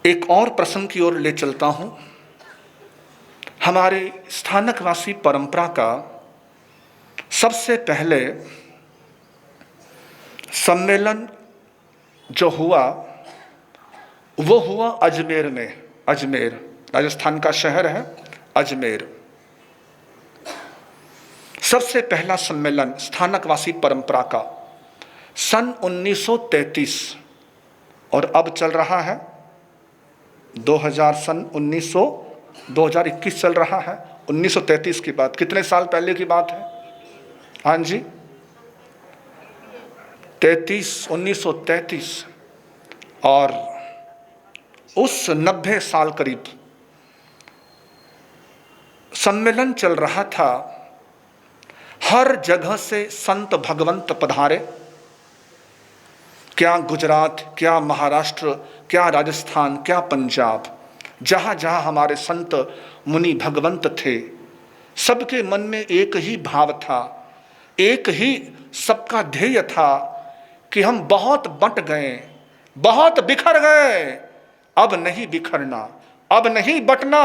एक और प्रसंग की ओर ले चलता हूं। हमारे स्थानकवासी परंपरा का सबसे पहले सम्मेलन जो हुआ वो हुआ अजमेर में। अजमेर राजस्थान का शहर है, अजमेर। सबसे पहला सम्मेलन स्थानकवासी परंपरा का सन 1933 और अब चल रहा है 2021 चल रहा है। 1933 की बात, कितने साल पहले की बात है? हाँ जी, 1933। और उस 90 साल करीब सम्मेलन चल रहा था। हर जगह से संत भगवंत पधारे। क्या गुजरात, क्या महाराष्ट्र, क्या राजस्थान, क्या पंजाब, जहां जहां हमारे संत मुनि भगवंत थे, सबके मन में एक ही भाव था, एक ही सबका ध्येय था कि हम बहुत बंट गए, बहुत बिखर गए, अब नहीं बिखरना, अब नहीं बटना,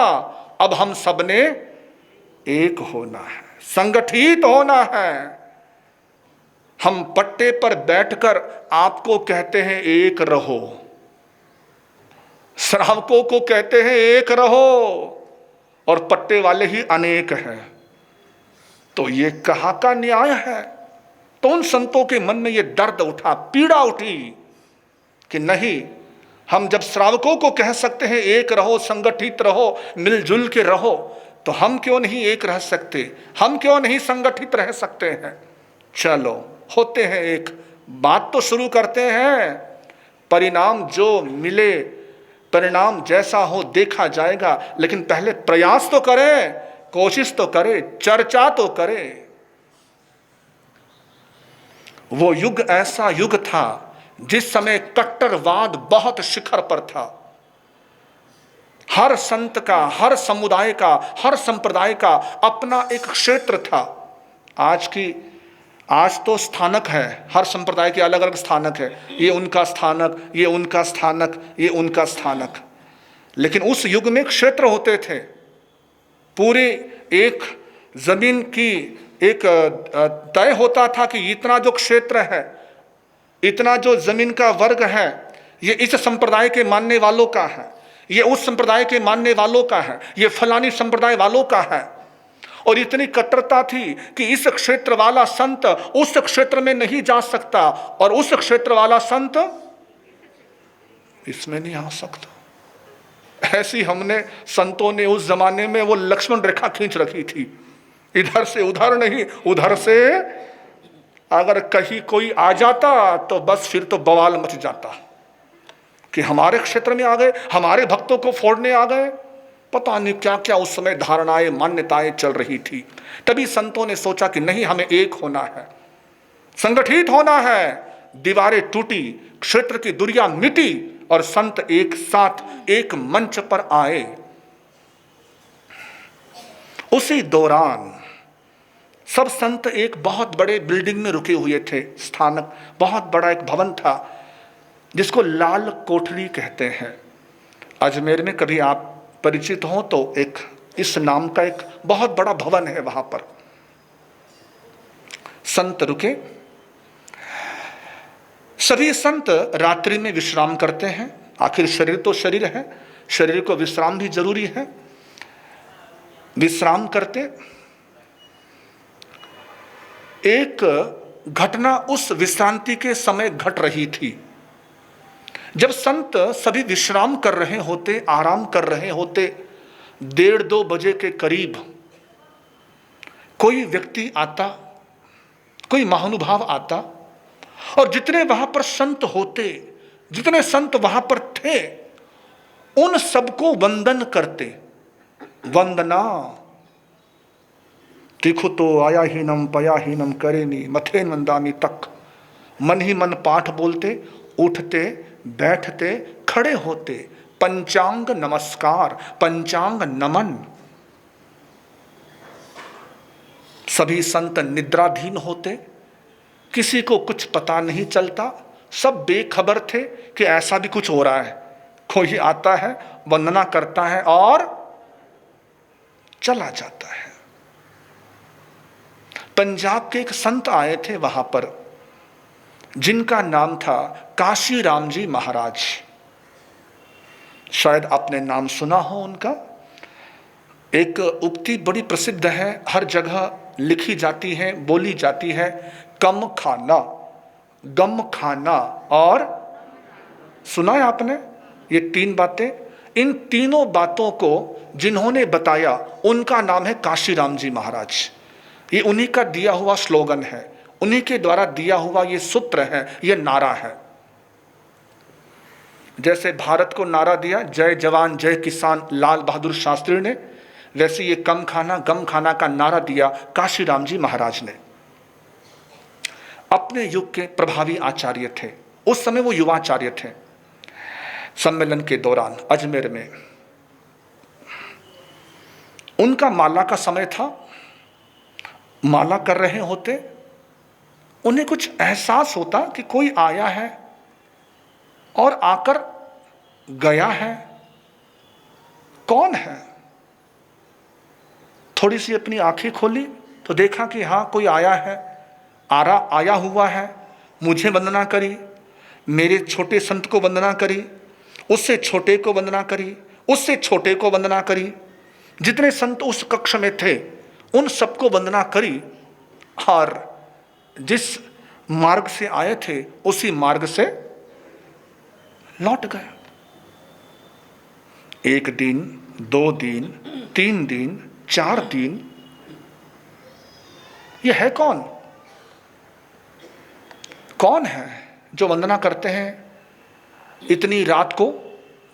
अब हम सबने एक होना है, संगठित होना है। हम पट्टे पर बैठकर आपको कहते हैं एक रहो, श्रावकों को कहते हैं एक रहो, और पट्टे वाले ही अनेक हैं। तो ये कहाँ का न्याय है? तो उन संतों के मन में ये दर्द उठा, पीड़ा उठी कि नहीं, हम जब श्रावकों को कह सकते हैं एक रहो, संगठित रहो, मिलजुल के रहो, तो हम क्यों नहीं एक रह सकते? हम क्यों नहीं संगठित रह सकते हैं? चलो होते हैं एक, बात तो शुरू करते हैं। परिणाम जो मिले, परिणाम जैसा हो देखा जाएगा, लेकिन पहले प्रयास तो करें, कोशिश तो करें, चर्चा तो करें। वो युग ऐसा युग था जिस समय कट्टरवाद बहुत शिखर पर था। हर संत का, हर समुदाय का, हर संप्रदाय का अपना एक क्षेत्र था। आज तो स्थानक है, हर संप्रदाय के अलग अलग स्थानक है, ये उनका स्थानक, ये उनका स्थानक, ये उनका स्थानक। लेकिन उस युग में क्षेत्र होते थे। पूरे एक जमीन की एक तय होता था कि इतना जो क्षेत्र है, इतना जो जमीन का वर्ग है, ये इस संप्रदाय के मानने वालों का है, ये उस संप्रदाय के मानने वालों का है, ये फलानी संप्रदाय वालों का है। और इतनी कट्टरता थी कि इस क्षेत्र वाला संत उस क्षेत्र में नहीं जा सकता, और उस क्षेत्र वाला संत इसमें नहीं आ सकता। ऐसी हमने संतों ने उस जमाने में वो लक्ष्मण रेखा खींच रखी थी, इधर से उधर नहीं, उधर से अगर कहीं कोई आ जाता तो बस फिर तो बवाल मच जाता कि हमारे क्षेत्र में आ गए, हमारे भक्तों को फोड़ने आ गए। पता नहीं क्या क्या उस समय धारणाएं, मान्यताएं चल रही थी। तभी संतों ने सोचा कि नहीं, हमें एक होना है, संगठित होना है। दीवारें टूटी, क्षेत्र की दूरियां मिटी, और संत एक साथ एक मंच पर आए। उसी दौरान सब संत एक बहुत बड़े बिल्डिंग में रुके हुए थे। स्थानक बहुत बड़ा एक भवन था जिसको लाल कोठरी कहते हैं। अजमेर में कभी आप परिचित हो तो एक इस नाम का एक बहुत बड़ा भवन है, वहां पर संत रुके। सभी संत रात्रि में विश्राम करते हैं, आखिर शरीर तो शरीर है, शरीर को विश्राम भी जरूरी है। विश्राम करते, एक घटना उस विश्रांति के समय घट रही थी। जब संत सभी विश्राम कर रहे होते, आराम कर रहे होते, 1:30-2 बजे के करीब कोई व्यक्ति आता, कोई महानुभाव आता, और जितने वहां पर संत होते, जितने संत वहां पर थे, उन सबको वंदन करते। वंदना तीखु तो आया हीनम पया हीनम करेनी मथे वंदामी तक। मन ही मन पाठ बोलते, उठते, बैठते, खड़े होते, पंचांग नमस्कार, पंचांग नमन। सभी संत निद्राधीन होते, किसी को कुछ पता नहीं चलता, सब बेखबर थे कि ऐसा भी कुछ हो रहा है, कोई आता है, वंदना करता है और चला जाता है। पंजाब के एक संत आए थे वहां पर, जिनका नाम था काशी राम जी महाराज। शायद आपने नाम सुना हो उनका। एक उक्ति बड़ी प्रसिद्ध है, हर जगह लिखी जाती है, बोली जाती है, कम खाना, गम खाना और, सुना है आपने ये तीन बातें? इन तीनों बातों को जिन्होंने बताया उनका नाम है काशी राम जी महाराज। ये उन्हीं का दिया हुआ स्लोगन है, उन्हीं के द्वारा दिया हुआ ये सूत्र है, ये नारा है। जैसे भारत को नारा दिया जय जवान जय किसान लाल बहादुर शास्त्री ने, वैसे ये कम खाना गम खाना का नारा दिया काशी राम जी महाराज ने। अपने युग के प्रभावी आचार्य थे, उस समय वो युवाचार्य थे। सम्मेलन के दौरान अजमेर में उनका माला का समय था, माला कर रहे होते, उन्हें कुछ एहसास होता कि कोई आया है और आकर गया है। कौन है? थोड़ी सी अपनी आंखें खोली तो देखा कि हाँ कोई आया है, आया हुआ है। मुझे वंदना करी, मेरे छोटे संत को वंदना करी, उससे छोटे को वंदना करी, उससे छोटे को वंदना करी। जितने संत उस कक्ष में थे उन सबको वंदना करी और जिस मार्ग से आए थे उसी मार्ग से लौट गए। 1 दिन, 2 दिन, 3 दिन, 4 दिन, ये है कौन? कौन है जो वंदना करते हैं इतनी रात को,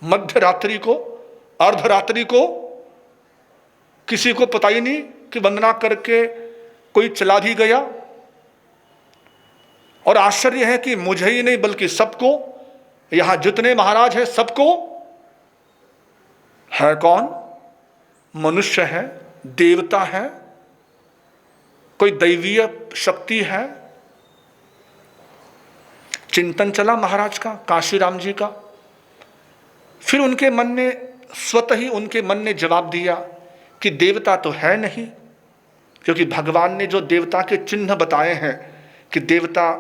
मध्य रात्रि को, अर्धरात्रि को? किसी को पता ही नहीं कि वंदना करके कोई चला भी गया। और आश्चर्य है कि मुझे ही नहीं बल्कि सबको, यहां जितने महाराज हैं सबको। है कौन? मनुष्य है, देवता है, कोई दैवीय शक्ति है? चिंतन चला महाराज का, काशी राम जी का। फिर उनके मन ने, स्वतः ही उनके मन ने जवाब दिया कि देवता तो है नहीं, क्योंकि भगवान ने जो देवता के चिन्ह बताए हैं कि देवता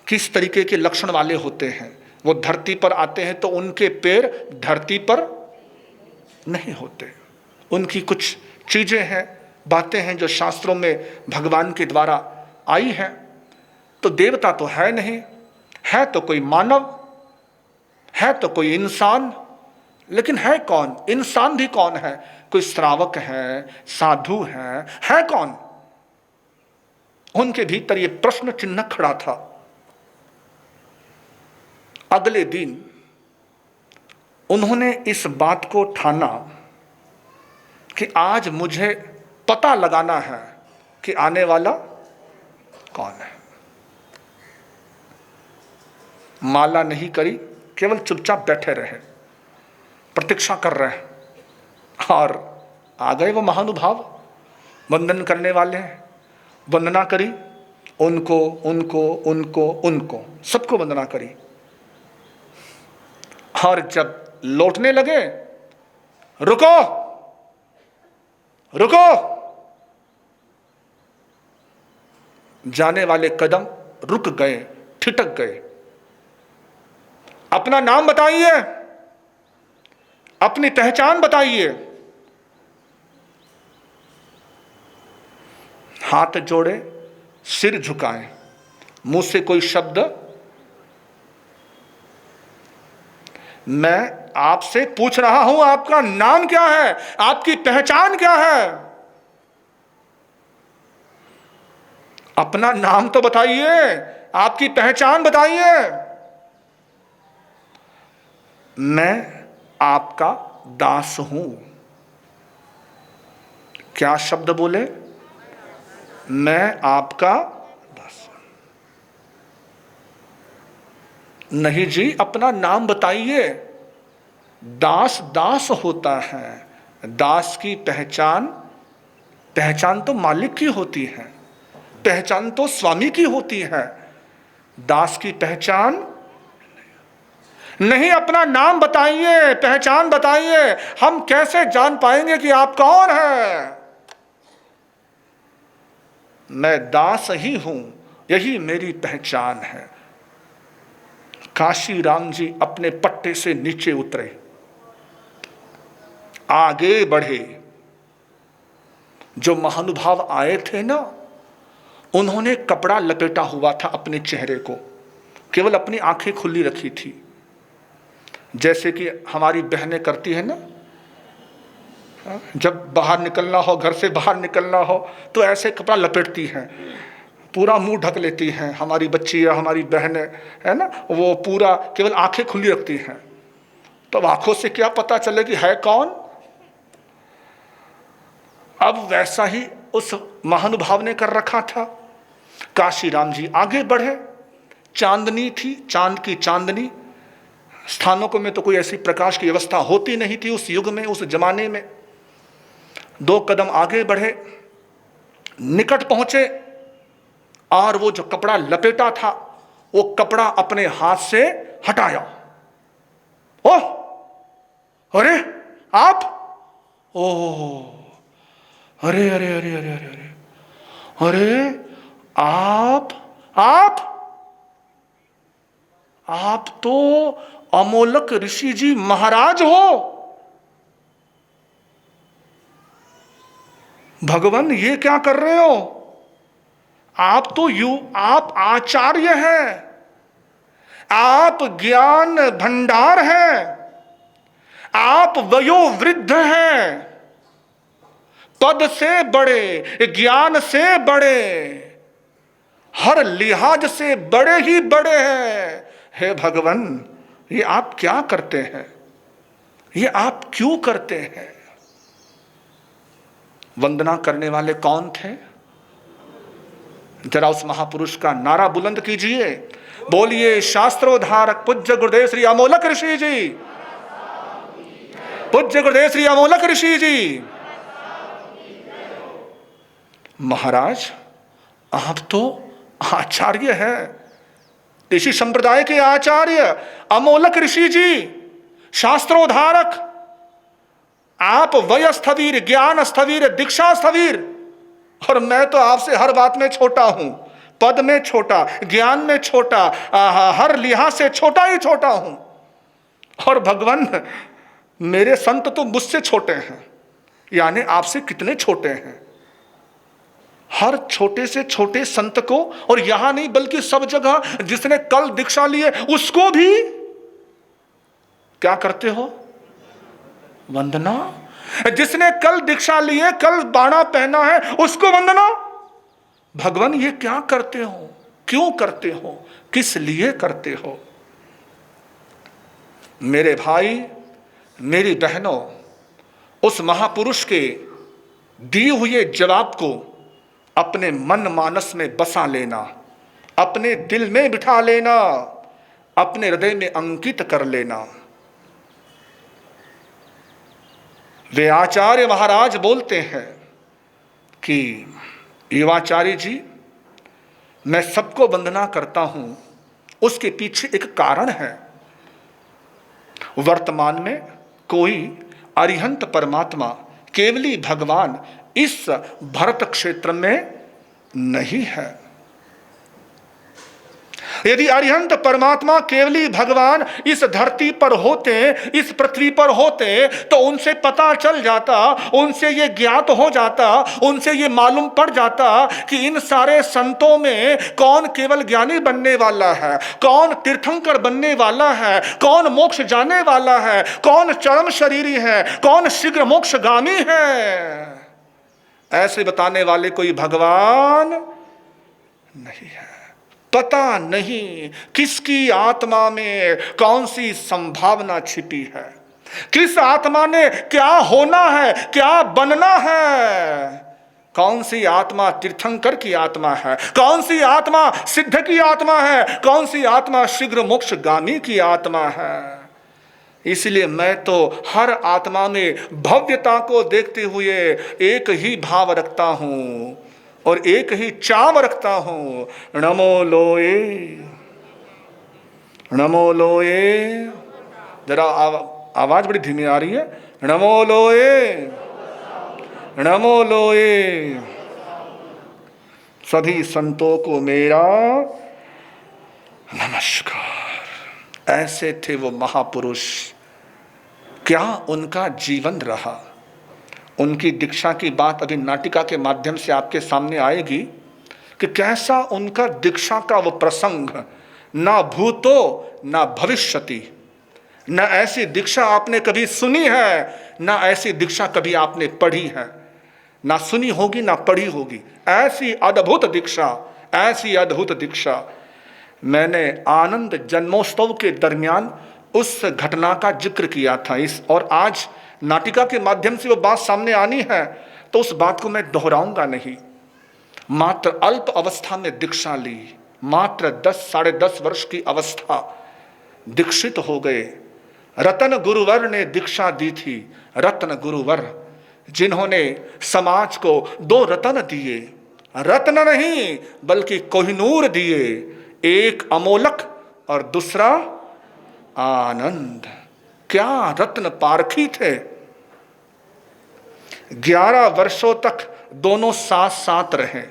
किस तरीके के लक्षण वाले होते हैं। वो धरती पर आते हैं तो उनके पैर धरती पर नहीं होते, उनकी कुछ चीजें हैं, बातें हैं जो शास्त्रों में भगवान के द्वारा आई हैं। तो देवता तो है नहीं, है तो कोई मानव, है तो कोई इंसान, लेकिन है कौन? इंसान भी कौन है? कोई श्रावक है, साधु है कौन? उनके भीतर ये प्रश्न चिन्ह खड़ा था। अगले दिन उन्होंने इस बात को ठाना कि आज मुझे पता लगाना है कि आने वाला कौन है। माला नहीं करी, केवल चुपचाप बैठे रहे, प्रतीक्षा कर रहे हैं। और आ गए वो महानुभाव, वंदन करने वाले हैं। वंदना करी, उनको उनको उनको उनको सबको वंदना करी। और जब लौटने लगे, रुको रुको, जाने वाले कदम रुक गए, ठिठक गए। अपना नाम बताइए, अपनी पहचान बताइए। हाथ जोड़े, सिर झुकाएं, मुंह से कोई शब्द। मैं आपसे पूछ रहा हूं, आपका नाम क्या है? आपकी पहचान क्या है? अपना नाम तो बताइए, आपकी पहचान बताइए। मैं आपका दास हूं। क्या शब्द बोले? मैं आपका दास। नहीं जी, अपना नाम बताइए। दास दास होता है, दास की पहचान, पहचान तो मालिक की होती है, पहचान तो स्वामी की होती है। दास की पहचान नहीं अपना नाम बताइए, पहचान बताइए, हम कैसे जान पाएंगे कि आप कौन हैं? मैं दास ही हूं, यही मेरी पहचान है। काशी राम जी अपने पट्टे से नीचे उतरे, आगे बढ़े। जो महानुभाव आए थे ना, उन्होंने कपड़ा लपेटा हुआ था अपने चेहरे को, केवल अपनी आंखें खुली रखी थी। जैसे कि हमारी बहनें करती है ना, जब बाहर निकलना हो, घर से बाहर निकलना हो तो ऐसे कपड़ा लपेटती हैं, पूरा मुंह ढक लेती हैं। हमारी बच्ची या हमारी बहनें है ना, वो पूरा केवल आंखें खुली रखती हैं। तो अब आंखों से क्या पता चले कि है कौन? अब वैसा ही उस महानुभाव ने कर रखा था। काशी राम जी आगे बढ़े, चांदनी थी, चांद की चांदनी। स्थानों को में तो कोई ऐसी प्रकाश की व्यवस्था होती नहीं थी उस युग में, उस जमाने में। 2 कदम आगे बढ़े, निकट पहुंचे, और वो जो कपड़ा लपेटा था, वो कपड़ा अपने हाथ से हटाया। ओह, अरे आप, ओह, अरे अरे अरे अरे अरे अरे अरे आप तो अमोलक ऋषि जी महाराज हो। भगवान ये क्या कर रहे हो? आप आचार्य हैं, आप ज्ञान भंडार हैं, आप वयोवृद्ध हैं, पद से बड़े, ज्ञान से बड़े, हर लिहाज से बड़े ही बड़े हैं। हे भगवान, ये आप क्या करते हैं? ये आप क्यों करते हैं? वंदना करने वाले कौन थे? जरा उस महापुरुष का नारा बुलंद कीजिए। बोलिए शास्त्रोद्धारक पूज्य गुरुदेव श्री अमोलक ऋषि जी, पूज्य गुरुदेव श्री अमोलक ऋषि जी। महाराज, आप तो आचार्य हैं, ऋषि संप्रदाय के आचार्य, अमोलक ऋषि जी, शास्त्रोद्धारक। आप वय स्थवीर, ज्ञान स्थवीर, दीक्षा स्थवीर, और मैं तो आपसे हर बात में छोटा हूं, पद में छोटा, ज्ञान में छोटा, हर लिहाज से छोटा ही छोटा हूं। और भगवान, मेरे संत तो मुझसे छोटे हैं, यानी आपसे कितने छोटे हैं? हर छोटे से छोटे संत को, और यहां नहीं बल्कि सब जगह, जिसने कल दीक्षा ली है उसको भी क्या करते हो? वंदना। जिसने कल दीक्षा ली है, कल बाणा पहना है, उसको वंदना। भगवान, ये क्या करते हो? क्यों करते हो? किस लिए करते हो? मेरे भाई, मेरी बहनों, उस महापुरुष के दिए हुए जवाब को अपने मन मानस में बसा लेना, अपने दिल में बिठा लेना, अपने हृदय में अंकित कर लेना। वे आचार्य महाराज बोलते हैं कि युवाचार्य जी, मैं सबको वंदना करता हूं, उसके पीछे एक कारण है। वर्तमान में कोई अरिहंत परमात्मा, केवली भगवान इस भरत क्षेत्र में नहीं है। यदि अरिहंत परमात्मा, केवली भगवान इस धरती पर होते, इस पृथ्वी पर होते, तो उनसे पता चल जाता, उनसे ये ज्ञात हो जाता, उनसे ये मालूम पड़ जाता कि इन सारे संतों में कौन केवल ज्ञानी बनने वाला है, कौन तीर्थंकर बनने वाला है, कौन मोक्ष जाने वाला है, कौन चरम शरीरी है, कौन शीघ्र मोक्षगामी है। ऐसे बताने वाले कोई भगवान नहीं है। पता नहीं किसकी आत्मा में कौन सी संभावना छिपी है, किस आत्मा ने क्या होना है, क्या बनना है। कौन सी आत्मा तीर्थंकर की आत्मा है, कौन सी आत्मा सिद्ध की आत्मा है, कौन सी आत्मा शीघ्र मोक्षगामी की आत्मा है। इसलिए मैं तो हर आत्मा में भव्यता को देखते हुए एक ही भाव रखता हूं और एक ही चाव रखता हूं। नमो लोए, नमो लोए, जरा आवाज बड़ी धीमी आ रही है। नमो लोए, नमो लोए। सभी संतों को मेरा नमस्कार। ऐसे थे वो महापुरुष। क्या उनका जीवन रहा। उनकी दीक्षा की बात अभी नाटिका के माध्यम से आपके सामने आएगी कि कैसा उनका दीक्षा का वो प्रसंग, ना भूतो ना भविष्यति। न ऐसी दीक्षा आपने कभी सुनी है, ना ऐसी दीक्षा कभी आपने पढ़ी है। ना सुनी होगी ना पढ़ी होगी। ऐसी अद्भुत दीक्षा, ऐसी अद्भुत दीक्षा। मैंने आनंद जन्मोत्सव के दरमियान उस घटना का जिक्र किया था और आज नाटिका के माध्यम से वो बात सामने आनी है तो उस बात को मैं दोहराऊंगा नहीं। मात्र अल्प अवस्था में दीक्षा ली, मात्र 10 साढ़े 10 वर्ष की अवस्था, दीक्षित हो गए। रतन गुरुवर ने दीक्षा दी थी। रत्न गुरुवर, जिन्होंने समाज को 2 रतन दिए। रत्न नहीं बल्कि कोहिनूर दिए, एक अमोलक और दूसरा आनंद। क्या रत्न पारखी थे। 11 वर्षों तक दोनों साथ साथ रहे,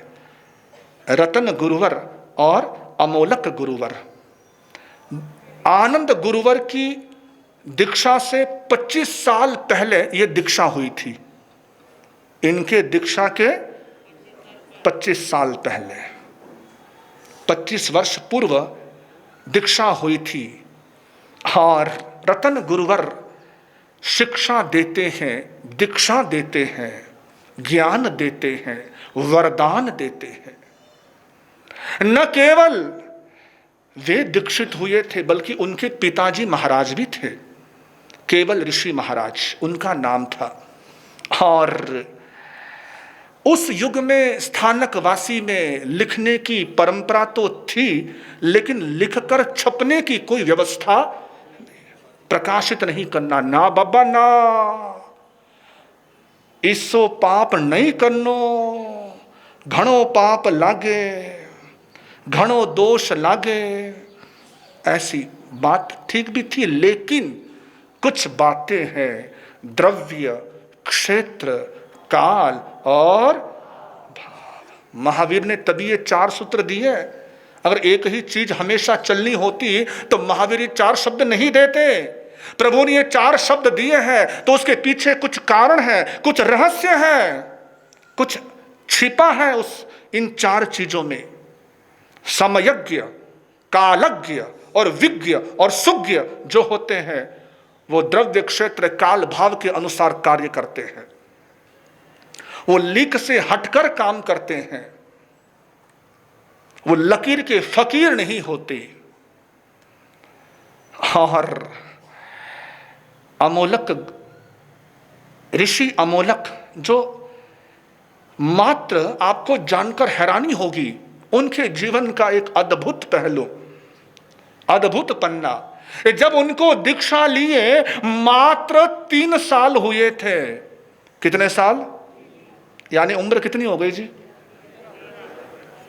रतन गुरुवर और अमोलक गुरुवर। आनंद गुरुवर की दीक्षा से 25 साल पहले यह दीक्षा हुई थी। इनके दीक्षा के 25 साल पहले, 25 वर्ष पूर्व दीक्षा हुई थी। और रतन गुरुवर शिक्षा देते हैं, दीक्षा देते हैं, ज्ञान देते हैं, वरदान देते हैं। न केवल वे दीक्षित हुए थे बल्कि उनके पिताजी महाराज भी थे। केवल ऋषि महाराज उनका नाम था। और उस युग में स्थानकवासी में लिखने की परंपरा तो थी, लेकिन लिखकर छपने की कोई व्यवस्था, प्रकाशित नहीं करना। ना बाबा ना, इसो पाप नहीं करनो, घणो पाप लागे, घणो दोष लागे। ऐसी बात ठीक भी थी, लेकिन कुछ बातें हैं, द्रव्य, क्षेत्र, काल और भाव। महावीर ने तभी ये 4 सूत्र दिए। अगर एक ही चीज हमेशा चलनी होती तो महावीर ये 4 शब्द नहीं देते। प्रभु ने ये 4 शब्द दिए हैं तो उसके पीछे कुछ कारण है, कुछ रहस्य है, कुछ छिपा है उस इन 4 चीजों में। समयज्ञ, कालज्ञ और विज्ञ और सुज्ञ जो होते हैं वो द्रव्य, क्षेत्र, काल, भाव के अनुसार कार्य करते हैं। वो लीक से हटकर काम करते हैं। वो लकीर के फकीर नहीं होते। और अमोलक ऋषि, अमोलक जो मात्र आपको जानकर हैरानी होगी, उनके जीवन का एक अद्भुत पहलू, अद्भुत पन्ना। जब उनको दीक्षा लिए मात्र 3 साल हुए थे। कितने साल? यानी उम्र कितनी हो गई जी?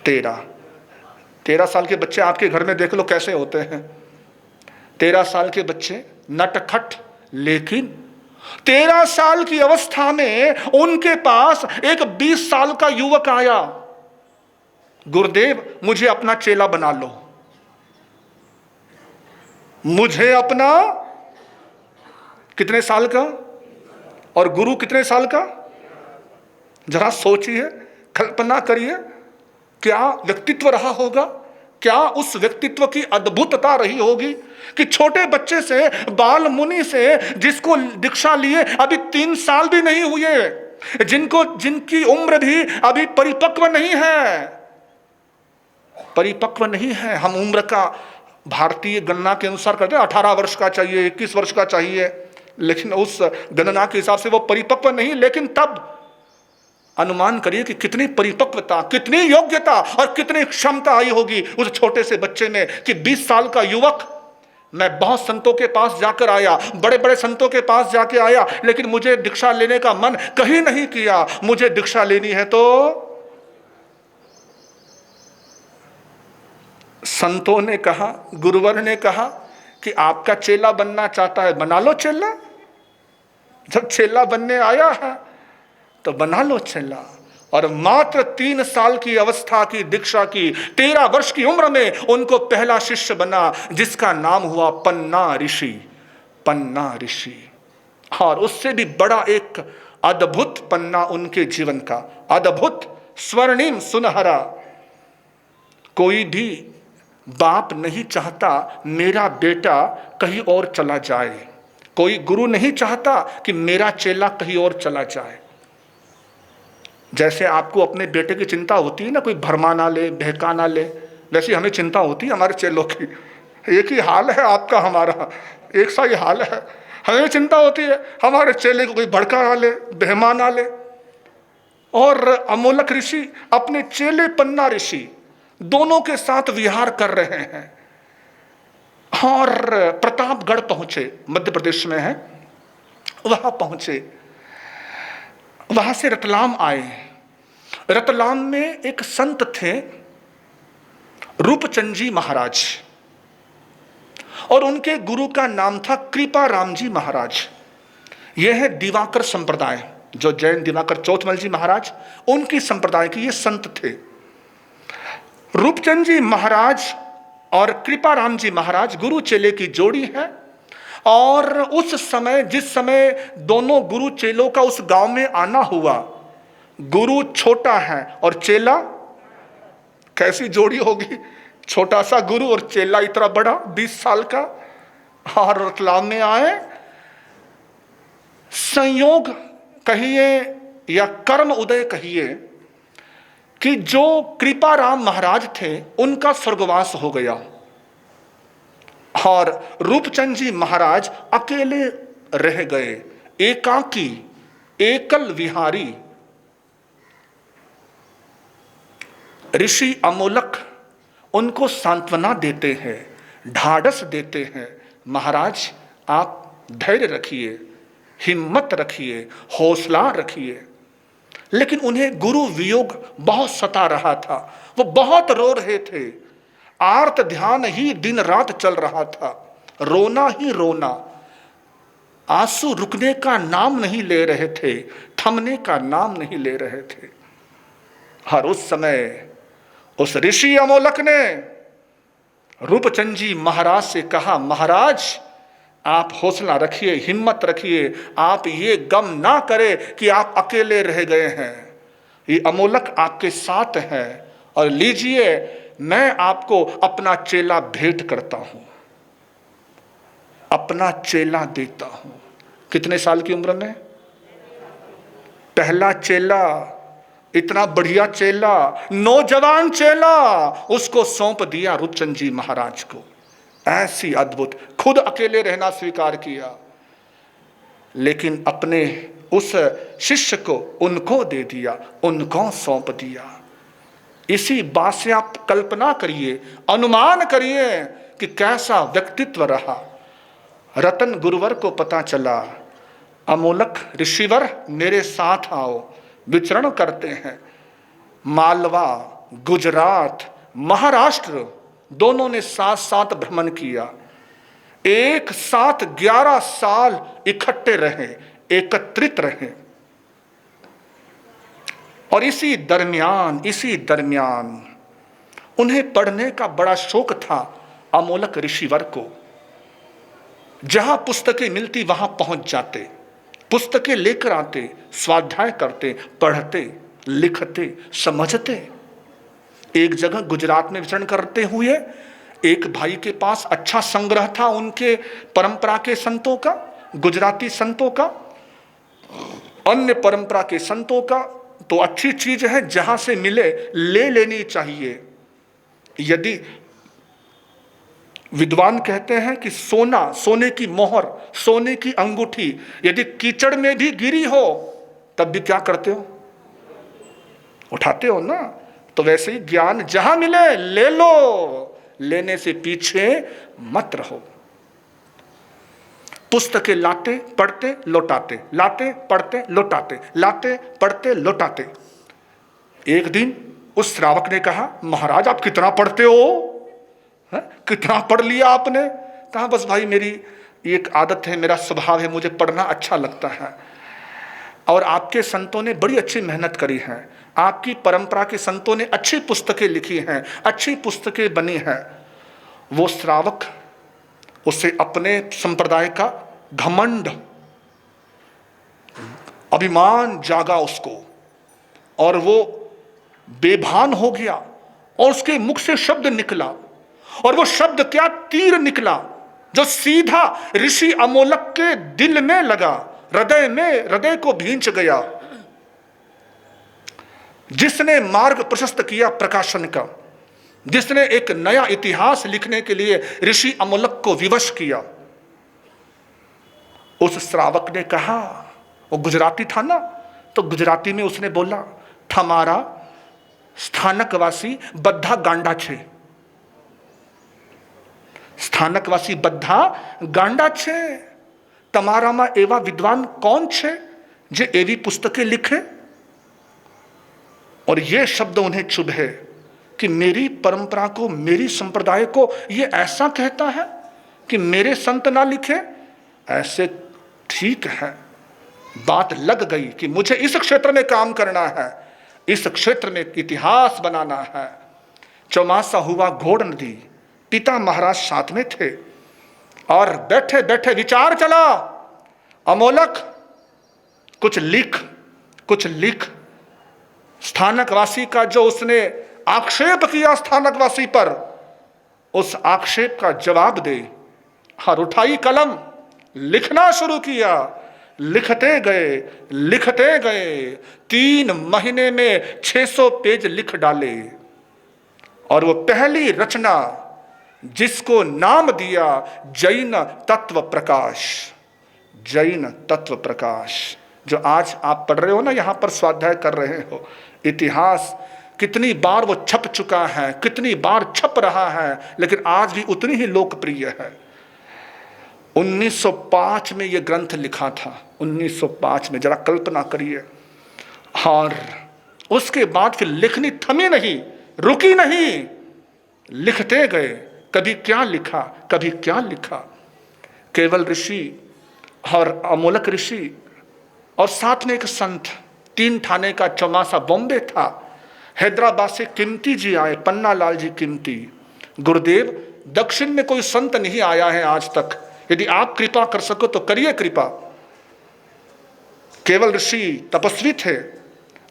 13 साल के बच्चे आपके घर में देख लो कैसे होते हैं। 13 साल के बच्चे नटखट, लेकिन 13 साल की अवस्था में उनके पास एक 20 साल का युवक आया। गुरुदेव मुझे अपना चेला बना लो, मुझे अपना। कितने साल का? और गुरु कितने साल का? जरा सोचिए, कल्पना करिए, क्या व्यक्तित्व रहा होगा, क्या उस व्यक्तित्व की अद्भुतता रही होगी कि छोटे बच्चे से, बाल मुनि से, जिसको दीक्षा लिए अभी 3 साल भी नहीं हुए, जिनकी उम्र भी अभी परिपक्व नहीं है, परिपक्व नहीं है। हम उम्र का भारतीय गणना के अनुसार करते हैं, 18 वर्ष का चाहिए, 21 वर्ष का चाहिए, लेकिन उस गणना के हिसाब से वो परिपक्व नहीं। लेकिन तब अनुमान करिए कि कितनी परिपक्वता, कितनी योग्यता और कितनी क्षमता आई होगी उस छोटे से बच्चे में कि 20 साल का युवक। मैं बहुत संतों के पास जाकर आया, बड़े बड़े संतों के पास जाके आया, लेकिन मुझे दीक्षा लेने का मन कहीं नहीं किया। मुझे दीक्षा लेनी है तो संतों ने कहा, गुरुवर ने कहा कि आपका चेला बनना चाहता है, बना लो चेला। जब चेला बनने आया है तो बना लो चेला। और मात्र 3 साल की अवस्था की दीक्षा की, 13 वर्ष की उम्र में उनको पहला शिष्य बना, जिसका नाम हुआ पन्ना ऋषि। पन्ना ऋषि। और उससे भी बड़ा एक अद्भुत पन्ना उनके जीवन का, अद्भुत, स्वर्णिम, सुनहरा। कोई भी बाप नहीं चाहता मेरा बेटा कहीं और चला जाए, कोई गुरु नहीं चाहता कि मेरा चेला कहीं और चला जाए। जैसे आपको अपने बेटे की चिंता होती है ना, कोई भरमा ना ले, बहका ना ले, वैसे हमें चिंता होती है हमारे चेलों की। एक ही हाल है आपका हमारा, एक सा ही हाल है। हमें चिंता होती है हमारे चेले को कोई भड़का ना ले, बहमा ना ले। और अमोलक ऋषि अपने चेले पन्ना ऋषि दोनों के साथ विहार कर रहे हैं और प्रतापगढ़ पहुंचे, मध्य प्रदेश में है, वहां पहुंचे। वहां से रतलाम आए। रतलाम में एक संत थे रूपचंद जी महाराज, और उनके गुरु का नाम था कृपा राम जी महाराज। यह है दिवाकर संप्रदाय, जो जैन दिवाकर चौथमल जी महाराज, उनकी संप्रदाय के ये संत थे। रूपचंद जी महाराज और कृपा राम जी महाराज गुरु चेले की जोड़ी है। और उस समय, जिस समय दोनों गुरु चेलों का उस गांव में आना हुआ, गुरु छोटा है और चेला, कैसी जोड़ी होगी, छोटा सा गुरु और चेला इतना बड़ा 20 साल का। और रतलाम में आए। संयोग कहिए या कर्म उदय कहिए कि जो कृपा राम महाराज थे उनका स्वर्गवास हो गया और रूपचंद जी महाराज अकेले रह गए, एकाकी, एकल विहारी। ऋषि अमोलक उनको सांत्वना देते हैं, ढाढ़स देते हैं, महाराज आप धैर्य रखिए, हिम्मत रखिए, हौसला रखिए। लेकिन उन्हें गुरु वियोग बहुत सता रहा था, वो बहुत रो रहे थे। आर्त ध्यान ही दिन रात चल रहा था, रोना ही रोना, आंसू रुकने का नाम नहीं ले रहे थे, थमने का नाम नहीं ले रहे थे। और उस समय उस ऋषि अमोलक ने रूपचंद जी महाराज से कहा, महाराज आप हौसला रखिए, हिम्मत रखिए, आप ये गम ना करें कि आप अकेले रह गए हैं, ये अमोलक आपके साथ है, और लीजिए मैं आपको अपना चेला भेंट करता हूं, अपना चेला देता हूं। कितने साल की उम्र में? पहला चेला, इतना बढ़िया चेला, नौजवान चेला, उसको सौंप दिया रूपचंद जी महाराज को। ऐसी अद्भुत, खुद अकेले रहना स्वीकार किया, लेकिन अपने उस शिष्य को उनको दे दिया, उनको सौंप दिया। इसी बात से आप कल्पना करिए, अनुमान करिए कि कैसा व्यक्तित्व रहा। रतन गुरुवर को पता चला, अमोलक ऋषिवर मेरे साथ आओ, विचरण करते हैं। मालवा, गुजरात, महाराष्ट्र दोनों ने साथ साथ भ्रमण किया। एक साथ 11 साल इकट्ठे रहे, एकत्रित रहे। और इसी दरमियान उन्हें पढ़ने का बड़ा शौक था अमोलक ऋषिवर को। जहां पुस्तकें मिलती वहां पहुंच जाते, पुस्तकें लेकर आते, स्वाध्याय करते, पढ़ते, लिखते, समझते। एक जगह गुजरात में विचरण करते हुए एक भाई के पास अच्छा संग्रह था उनके परंपरा के संतों का, गुजराती संतों का, अन्य परंपरा के संतों का। तो अच्छी चीज है, जहां से मिले ले लेनी चाहिए। यदि विद्वान कहते हैं कि सोना, सोने की मोहर, सोने की अंगूठी यदि कीचड़ में भी गिरी हो तब भी क्या करते हो? उठाते हो ना। तो वैसे ही ज्ञान जहां मिले ले लो, लेने से पीछे मत रहो। पुस्तकें लाते, पढ़ते, लौटाते, लाते, पढ़ते, लौटाते, लाते, पढ़ते, लौटाते। एक दिन उस श्रावक ने कहा, महाराज आप कितना पढ़ते हो? कितना पढ़ लिया आपने? कहा बस भाई मेरी एक आदत है, मेरा स्वभाव है, मुझे पढ़ना अच्छा लगता है। और आपके संतों ने बड़ी अच्छी मेहनत करी है, आपकी परंपरा के संतों ने अच्छी पुस्तकें लिखी हैं, अच्छी पुस्तकें बनी हैं। वो श्रावक, उसे अपने संप्रदाय का घमंड, अभिमान जागा उसको, और वो बेभान हो गया, और उसके मुख से शब्द निकला, और वो शब्द क्या, तीर निकला जो सीधा ऋषि अमोलक के दिल में लगा, हृदय में, हृदय को भींच गया, जिसने मार्ग प्रशस्त किया प्रकाशन का, जिसने एक नया इतिहास लिखने के लिए ऋषि अमोलक को विवश किया। उस श्रावक ने कहा, वो गुजराती था ना, तो गुजराती में उसने बोला, थमारा स्थानकवासी बद्धा गांडा छे, स्थानकवासी बद्धा गांडा छे, तमारामा एवा विद्वान कौन छे जे एवी पुस्तकें लिखे। और ये शब्द उन्हें चुभे कि मेरी परंपरा को, मेरी संप्रदाय को ये ऐसा कहता है कि मेरे संत ना लिखे। ऐसे ठीक है, बात लग गई कि मुझे इस क्षेत्र में काम करना है, इस क्षेत्र में इतिहास बनाना है। चौमासा हुआ घोड़ नदी, पिता महाराज साथ में थे, और बैठे बैठे विचार चला, अमोलक कुछ लिख, कुछ लिख। स्थानकवासी का जो उसने आक्षेप किया स्थानकवासी पर, उस आक्षेप का जवाब दे। और उठाई कलम, लिखना शुरू किया, लिखते गए, लिखते गए, 3 महीने में 600 पेज लिख डाले। और वो पहली रचना, जिसको नाम दिया जैन तत्व प्रकाश, जैन तत्व प्रकाश, जो आज आप पढ़ रहे हो ना, यहां पर स्वाध्याय कर रहे हो। इतिहास कितनी बार वो छप चुका है, कितनी बार छप रहा है, लेकिन आज भी उतनी ही लोकप्रिय है। 1905 में ये ग्रंथ लिखा था, 1905 में, जरा कल्पना करिए। और उसके बाद फिर लिखनी थमी नहीं, रुकी नहीं, लिखते गए। कभी क्या लिखा, कभी क्या लिखा। केवल ऋषि और अमोलक ऋषि, और साथ में एक संत, 3 ठाणे का चौमासा बॉम्बे था। हैदराबाद से कीमती जी आए, पन्ना लाल जी कीमती। गुरुदेव, दक्षिण में कोई संत नहीं आया है आज तक, यदि आप कृपा कर सको तो करिए कृपा। केवल ऋषि तपस्वी थे,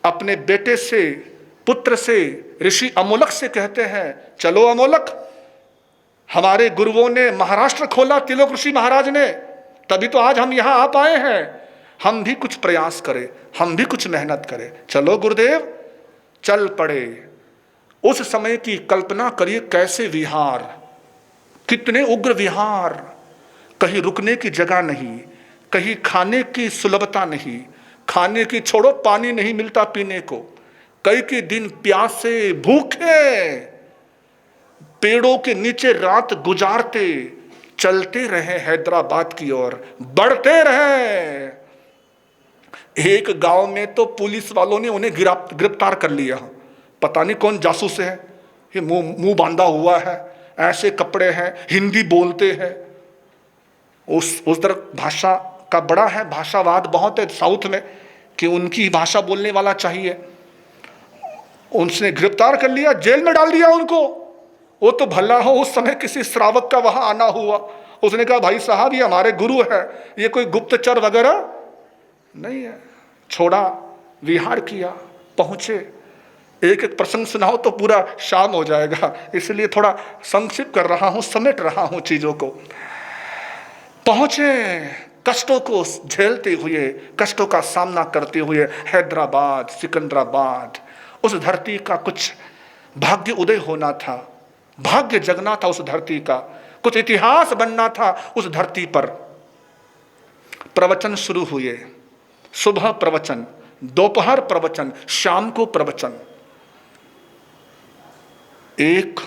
अपने बेटे से, पुत्र से, ऋषि अमोलक से कहते हैं, चलो अमोलक, हमारे गुरुओं ने महाराष्ट्र खोला, तिलक ऋषि महाराज ने, तभी तो आज हम यहां आ पाए हैं। हम भी कुछ प्रयास करें, हम भी कुछ मेहनत करें। चलो गुरुदेव, चल पड़े। उस समय की कल्पना करिए, कैसे विहार, कितने उग्र विहार, कहीं रुकने की जगह नहीं, कहीं खाने की सुलभता नहीं, खाने की छोड़ो, पानी नहीं मिलता पीने को, कई दिन प्यासे भूखे पेड़ों के नीचे रात गुजारते, चलते रहे हैदराबाद की ओर, बढ़ते रहे। एक गांव में तो पुलिस वालों ने उन्हें गिरफ्तार कर लिया। पता नहीं कौन जासूस है, ये मुंह बांधा हुआ है, ऐसे कपड़े हैं, हिंदी बोलते हैं। उस तरफ भाषा का बड़ा है, भाषावाद बहुत है साउथ में कि उनकी भाषा बोलने वाला चाहिए। उनसे गिरफ्तार कर लिया, जेल में डाल दिया उनको। वो तो भला हो, उस समय किसी श्रावक का वहां आना हुआ, उसने कहा भाई साहब ये हमारे गुरु है, ये कोई गुप्तचर वगैरह नहीं है। छोड़ा, विहार किया, पहुंचे। एक एक प्रसंग सुनाओ तो पूरा शाम हो जाएगा, इसलिए थोड़ा संक्षिप्त कर रहा हूं, समेट रहा हूं चीजों को। पहुंचे, कष्टों को झेलते हुए, कष्टों का सामना करते हुए हैदराबाद, सिकंदराबाद, उस धरती का कुछ भाग्य उदय होना था, भाग्य जगना था उस धरती का, कुछ इतिहास बनना था उस धरती पर। प्रवचन शुरू हुए, सुबह प्रवचन, दोपहर प्रवचन, शाम को प्रवचन, एक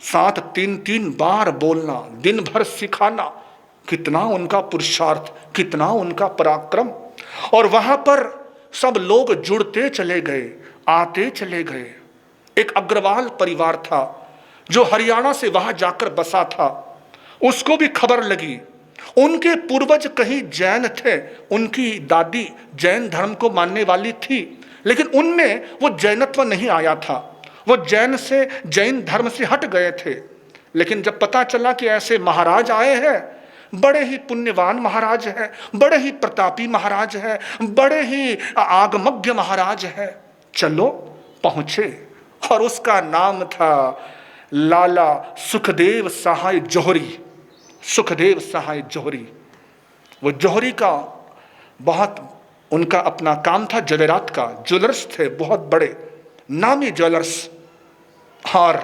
साथ 3 बार बोलना, दिन भर सिखाना। कितना उनका पुरुषार्थ, कितना उनका पराक्रम। और वहां पर सब लोग जुड़ते चले गए, आते चले गए। एक अग्रवाल परिवार था जो हरियाणा से वहां जाकर बसा था। उसको भी खबर लगी। उनके पूर्वज कहीं जैन थे, उनकी दादी जैन धर्म को मानने वाली थी, लेकिन उनमें वो जैनत्व नहीं आया था, वो जैन धर्म से हट गए थे। लेकिन जब पता चला कि ऐसे महाराज आए हैं, बड़े ही पुण्यवान महाराज हैं, बड़े ही प्रतापी महाराज हैं, बड़े ही आगमज्ञ महाराज हैं, चलो पहुंचे। और उसका नाम था लाला सुखदेव सहाय जौहरी। सुखदेव सहाय जौहरी, वो जौहरी का बहुत उनका अपना काम था, जवेरात का, ज्वेलर्स थे, बहुत बड़े नामी ज्वेलर्स। और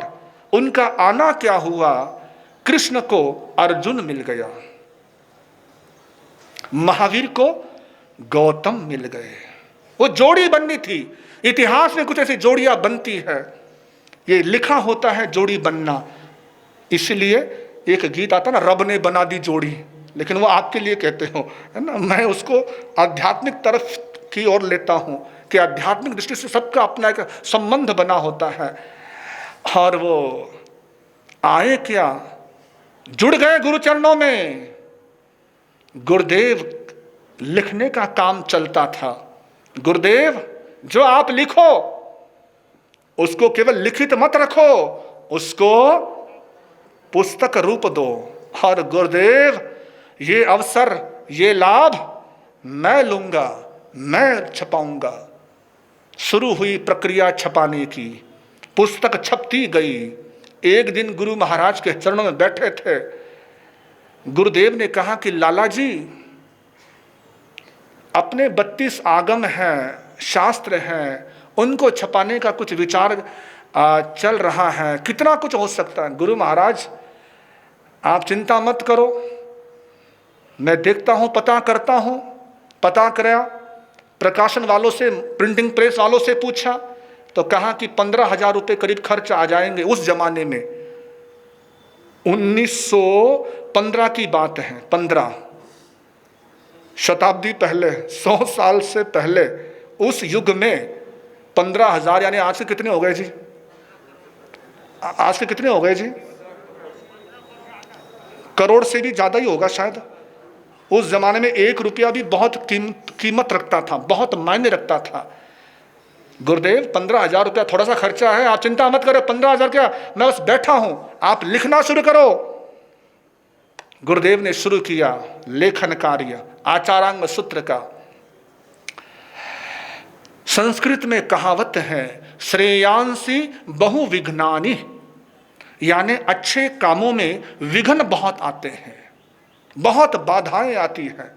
उनका आना क्या हुआ, कृष्ण को अर्जुन मिल गया, महावीर को गौतम मिल गए। वो जोड़ी बननी थी। इतिहास में कुछ ऐसी जोड़ियां बनती है, ये लिखा होता है जोड़ी बनना। इसलिए एक गीत आता ना, रब ने बना दी जोड़ी, लेकिन वो आपके लिए कहते हो, है ना। मैं उसको आध्यात्मिक तरफ की ओर लेता हूं कि आध्यात्मिक दृष्टि से सबका अपना एक संबंध बना होता है। और वो आए क्या, जुड़ गए गुरु चरणों में। गुरुदेव लिखने का काम चलता था। गुरुदेव जो आप लिखो उसको केवल लिखित मत रखो, उसको पुस्तक रूप दो। और गुरुदेव ये अवसर, ये लाभ मैं लूंगा, मैं छपाऊंगा। शुरू हुई प्रक्रिया छपाने की, पुस्तक छपती गई। एक दिन गुरु महाराज के चरणों में बैठे थे, गुरुदेव ने कहा कि लाला जी, अपने 32 आगम हैं, शास्त्र हैं, उनको छपाने का कुछ विचार चल रहा है, कितना कुछ हो सकता है। गुरु महाराज आप चिंता मत करो, मैं देखता हूं, पता करता हूं। पता कराया, प्रकाशन वालों से, प्रिंटिंग प्रेस वालों से पूछा, तो कहा कि 15,000 रुपये करीब खर्च आ जाएंगे। उस जमाने में 1915 की बात है, 15 शताब्दी पहले, 100 साल से पहले, उस युग में 15,000 यानी आज से कितने हो गए जी? आज से कितने हो गए जी? करोड़ से भी ज्यादा ही होगा शायद। उस जमाने में 1 रुपया भी बहुत कीमत रखता था, बहुत मायने रखता था। गुरुदेव 15,000 रुपया थोड़ा सा खर्चा है, आप चिंता मत करो, 15,000 क्या, मैं बस बैठा हूं, आप लिखना शुरू करो। गुरुदेव ने शुरू किया लेखन कार्य, आचारांग सूत्र का। संस्कृत में कहावत है, श्रेयांसी बहु विघ्नानि, यानी अच्छे कामों में विघ्न बहुत आते हैं, बहुत बाधाएं आती हैं।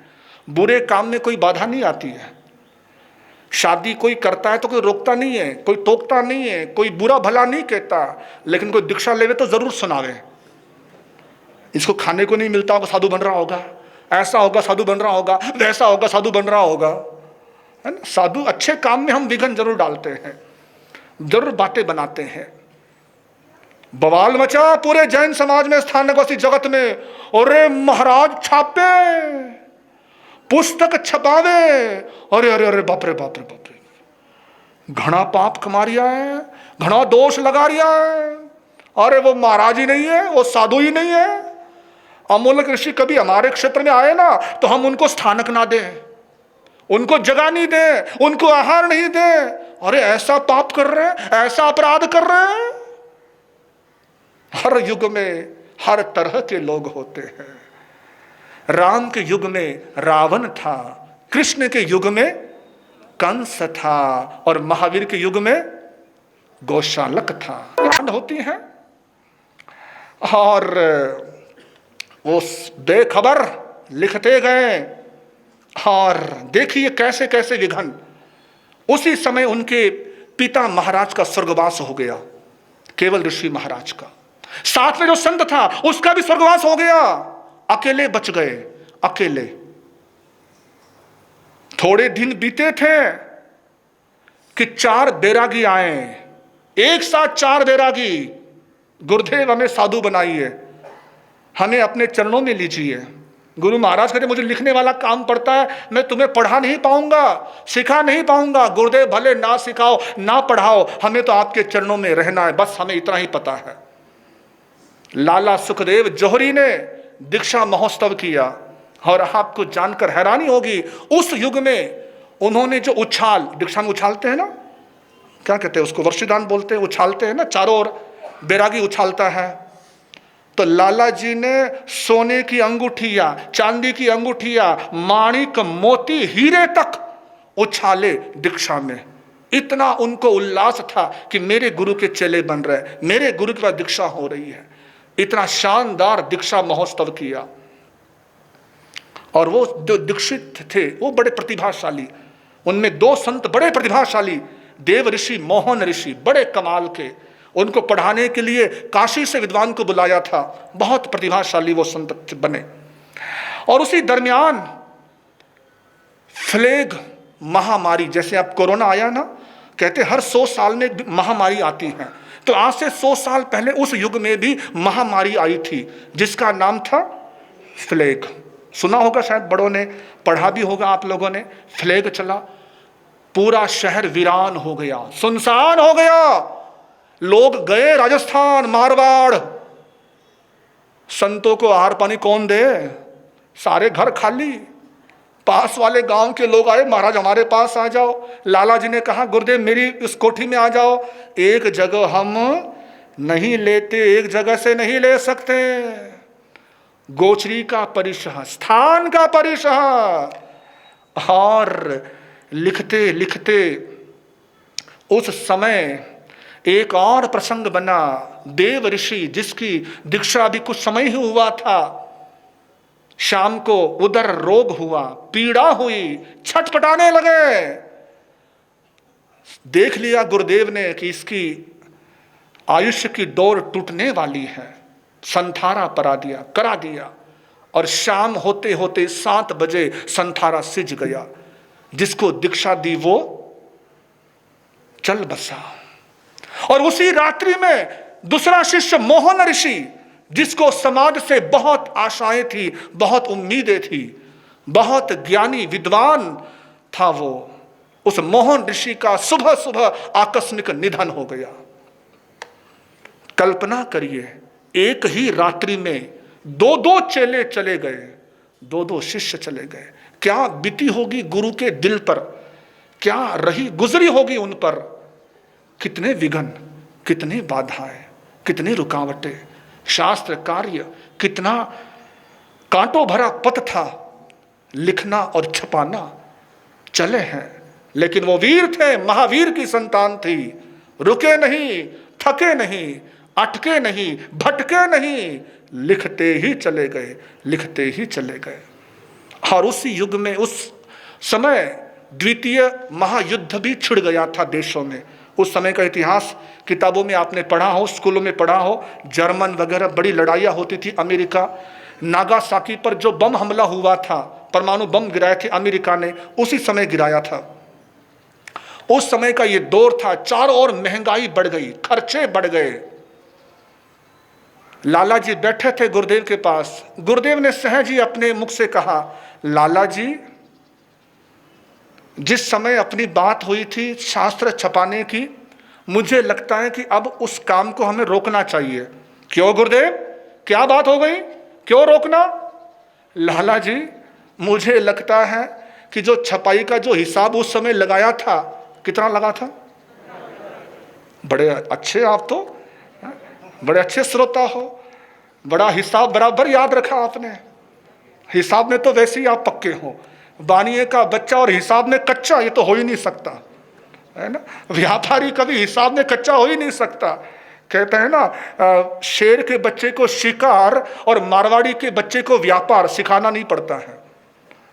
बुरे काम में कोई बाधा नहीं आती है। शादी कोई करता है तो कोई रोकता नहीं है, कोई टोकता नहीं है, कोई बुरा भला नहीं कहता, लेकिन कोई दीक्षा लेवे तो जरूर सुनावे, इसको खाने को नहीं मिलता होगा, साधु बन रहा होगा, ऐसा होगा साधु बन रहा होगा, वैसा होगा साधु बन रहा होगा, है ना। साधु अच्छे काम में हम विघ्न जरूर डालते हैं, जरूर बातें बनाते हैं। बवाल मचा पूरे जैन समाज में, स्थानकवासी जगत में। अरे महाराज छापे, पुस्तक छपावे, अरे अरे अरे बाप रे बाप रे बाप रे, घना पाप कमा रिया है, घना दोष लगा रिया है। अरे वो महाराज ही नहीं है, वो साधु ही नहीं है। अमूलक ऋषि कभी हमारे क्षेत्र में आए ना, तो हम उनको स्थानक ना दें, उनको जगह नहीं दें, उनको आहार नहीं दें। अरे ऐसा पाप कर रहे हैं, ऐसा अपराध कर रहे हैं। हर युग में हर तरह के लोग होते हैं। राम के युग में रावण था, कृष्ण के युग में कंस था, और महावीर के युग में गौशालक था। होती हैं और वो बेखबर लिखते गए, और देखिए कैसे कैसे विघन। उसी समय उनके पिता महाराज का स्वर्गवास हो गया, केवल ऋषि महाराज का। साथ में जो संत था उसका भी स्वर्गवास हो गया, अकेले बच गए, अकेले। थोड़े दिन बीते थे कि 4 बैरागी आए, एक साथ 4 बैरागी। गुरुदेव हमें साधु बनाइए, हमें अपने चरणों में लीजिए। गुरु महाराज कहते मुझे लिखने वाला काम पड़ता है, मैं तुम्हें पढ़ा नहीं पाऊंगा, सिखा नहीं पाऊंगा। गुरुदेव भले ना सिखाओ ना पढ़ाओ, हमें तो आपके चरणों में रहना है, बस हमें इतना ही पता है। लाला सुखदेव जौहरी ने दीक्षा महोत्सव किया। और आपको जानकर हैरानी होगी, उस युग में उन्होंने जो उछाल, दीक्षा में उछालते हैं ना, क्या कहते हैं उसको, वर्षीदान बोलते हैं, उछालते हैं ना, चारों ओर बैरागी उछालता है। तो लाला जी ने सोने की अंगूठिया, चांदी की अंगूठिया, माणिक, मोती, हीरे तक उछाले दीक्षा में। इतना उनको उल्लास था कि मेरे गुरु के चेले बन रहे, मेरे गुरु के पास दीक्षा हो रही है। इतना शानदार दीक्षा महोत्सव किया। और वो जो दीक्षित थे वो बड़े प्रतिभाशाली, उनमें 2 संत बड़े प्रतिभाशाली, देव ऋषि, मोहन ऋषि, बड़े कमाल के। उनको पढ़ाने के लिए काशी से विद्वान को बुलाया था, बहुत प्रतिभाशाली वो संत बने। और उसी दरमियान प्लेग महामारी, जैसे अब कोरोना आया ना, कहते हर 100 साल में महामारी आती है, तो आज से 100 साल पहले उस युग में भी महामारी आई थी जिसका नाम था प्लेग। सुना होगा शायद, बड़ों ने पढ़ा भी होगा आप लोगों ने। प्लेग चला, पूरा शहर वीरान हो गया, सुनसान हो गया। लोग गए राजस्थान, मारवाड़। संतों को आहार पानी कौन दे, सारे घर खाली। पास वाले गांव के लोग आए, महाराज हमारे पास आ जाओ। लाला जी ने कहा, गुरुदेव मेरी इस कोठी में आ जाओ। एक जगह हम नहीं लेते, एक जगह से नहीं ले सकते। गोचरी का परिशह, स्थान का परिशह। और लिखते लिखते उस समय एक और प्रसंग बना। देव ऋषि, जिसकी दीक्षा भी कुछ समय ही हुआ था, शाम को उदर रोग हुआ, पीड़ा हुई, छटपटाने लगे। देख लिया गुरुदेव ने कि इसकी आयुष्य की डोर टूटने वाली है, संथारा करा दिया। और शाम होते होते 7 बजे संथारा सिज गया। जिसको दीक्षा दी वो चल बसा। और उसी रात्रि में दूसरा शिष्य मोहन ऋषि, जिसको समाज से बहुत आशाएं थी, बहुत उम्मीदें थी, बहुत ज्ञानी विद्वान था वो, उस मोहन ऋषि का सुबह सुबह आकस्मिक निधन हो गया। कल्पना करिए, एक ही रात्रि में 2-2 चेले चले गए, 2-2 शिष्य चले गए। क्या बीती होगी गुरु के दिल पर, क्या रही गुजरी होगी उन पर। कितने विघ्न, कितनी बाधाएं, कितनी रुकावटें, शास्त्र कार्य कितना कांटों भरा पथ था, लिखना और छपाना चले हैं। लेकिन वो वीर थे, महावीर की संतान थी, रुके नहीं, थके नहीं, अटके नहीं, भटके नहीं, लिखते ही चले गए, लिखते ही चले गए। और उसी युग में, उस समय द्वितीय महायुद्ध भी छिड़ गया था देशों में। उस समय का इतिहास किताबों में आपने पढ़ा हो, स्कूलों में पढ़ा हो, जर्मन वगैरह बड़ी लड़ाइयाँ होती थी। अमेरिका नागासाकी पर जो बम हमला हुआ था, परमाणु बम गिराए थे अमेरिका ने, उसी समय गिराया था। उस समय का ये दौर था, चारों ओर महंगाई बढ़ गई, खर्चे बढ़ गए। लाला जी बैठे थे गुरुदेव के पास। गुरुदेव ने सहज ही अपने मुख से कहा, लाला जी, जिस समय अपनी बात हुई थी शास्त्र छपाने की, मुझे लगता है कि अब उस काम को हमें रोकना चाहिए। क्यों गुरुदेव, क्या बात हो गई, क्यों रोकना? लाला जी, मुझे लगता है कि जो छपाई का जो हिसाब उस समय लगाया था, कितना लगा था? बड़े अच्छे आप तो, बड़े अच्छे श्रोता हो, बड़ा हिसाब बराबर याद रखा आपने। हिसाब में तो वैसे ही आप पक्के हो, बानिए का बच्चा और हिसाब में कच्चा, ये तो हो ही नहीं सकता, है ना। व्यापारी कभी हिसाब में कच्चा हो ही नहीं सकता। कहते हैं ना, शेर के बच्चे को शिकार और मारवाड़ी के बच्चे को व्यापार सिखाना नहीं पड़ता है,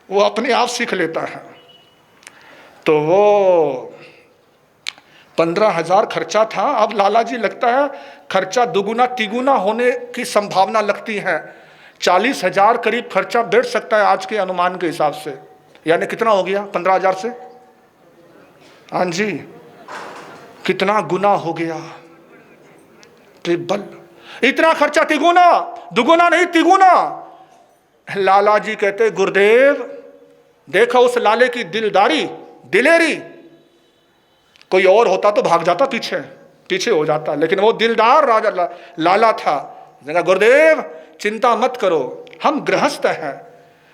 वो अपने आप सीख लेता है। तो वो 15,000 खर्चा था। अब लाला जी लगता है खर्चा दुगुना तिगुना होने की संभावना लगती है। 40,000 करीब खर्चा बैठ सकता है आज के अनुमान के हिसाब से। यानी कितना हो गया 15,000 से? हाँ जी, कितना गुना हो गया, ट्रिपल। इतना खर्चा, तिगुना, दुगुना नहीं तिगुना। लाला जी कहते, गुरुदेव देखो उस लाले की दिलदारी, दिलेरी। कोई और होता तो भाग जाता, पीछे पीछे हो जाता, लेकिन वो दिलदार राजा लाला था। गुरुदेव चिंता मत करो, हम गृहस्थ हैं,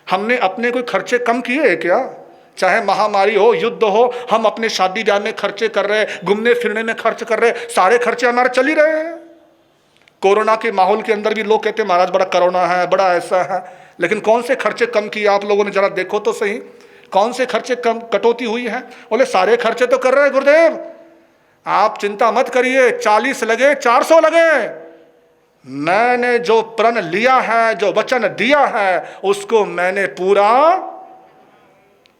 हमने अपने कोई खर्चे कम किए हैं क्या? चाहे महामारी हो, युद्ध हो, हम अपने शादी ब्याह में खर्चे कर रहे, घूमने फिरने में खर्च कर रहे, सारे खर्चे हमारे चल ही रहे हैं। कोरोना के माहौल के अंदर भी लोग कहते हैं महाराज बड़ा कोरोना है, बड़ा ऐसा है, लेकिन कौन से खर्चे कम किए आप लोगों ने? जरा देखो तो सही, कौन से खर्चे कम कटौती हुई है? बोले सारे खर्चे तो कर रहे हैं गुरुदेव, आप चिंता मत करिए, 40 लगे 400 लगे, मैंने जो प्रण लिया है, जो वचन दिया है, उसको मैंने पूरा